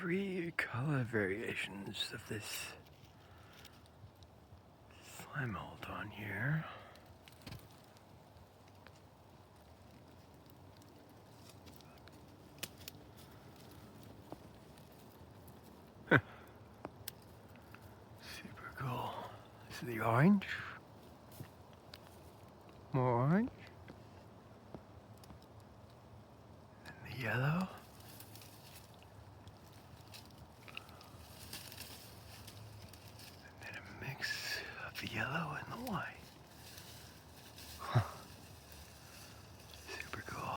three color variations of this slime mold on here. Super cool. This is the orange. More orange. And the yellow. And then a mix of the yellow and the white.